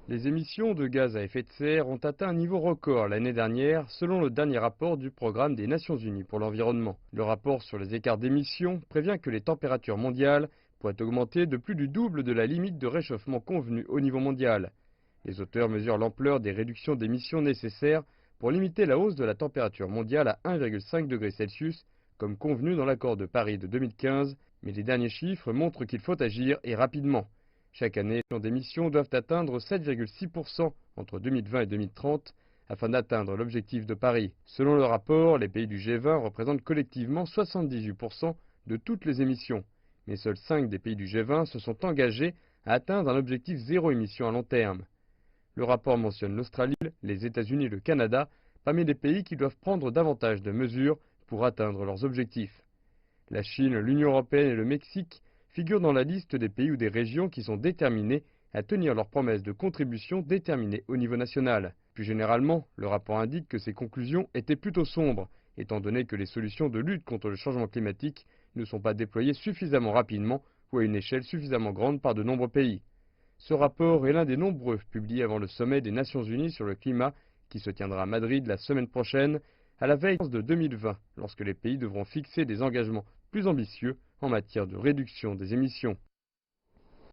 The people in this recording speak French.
Les émissions de gaz à effet de serre ont atteint un niveau record l'année dernière, selon le dernier rapport du Programme des Nations Unies pour l'environnement. Le rapport sur les écarts d'émissions prévient que les températures mondiales pourraient augmenter de plus du double de la limite de réchauffement convenue au niveau mondial. Les auteurs mesurent l'ampleur des réductions d'émissions nécessaires pour limiter la hausse de la température mondiale à 1,5 degré Celsius, comme convenu dans l'accord de Paris de 2015, mais les derniers chiffres montrent qu'il faut agir et rapidement. Chaque année, les émissions doivent atteindre 7,6% entre 2020 et 2030 afin d'atteindre l'objectif de Paris. Selon le rapport, les pays du G20 représentent collectivement 78% de toutes les émissions, mais seuls 5 des pays du G20 se sont engagés à atteindre un objectif zéro émission à long terme. Le rapport mentionne l'Australie, les États-Unis et le Canada parmi les pays qui doivent prendre davantage de mesures pour atteindre leurs objectifs. La Chine, l'Union européenne et le Mexique figurent dans la liste des pays ou des régions qui sont déterminés à tenir leurs promesses de contribution déterminées au niveau national. Plus généralement, le rapport indique que ces conclusions étaient plutôt sombres, étant donné que les solutions de lutte contre le changement climatique ne sont pas déployées suffisamment rapidement ou à une échelle suffisamment grande par de nombreux pays. Ce rapport est l'un des nombreux publiés avant le sommet des Nations Unies sur le climat qui se tiendra à Madrid la semaine prochaine, à la veille de 2020, lorsque les pays devront fixer des engagements plus ambitieux en matière de réduction des émissions.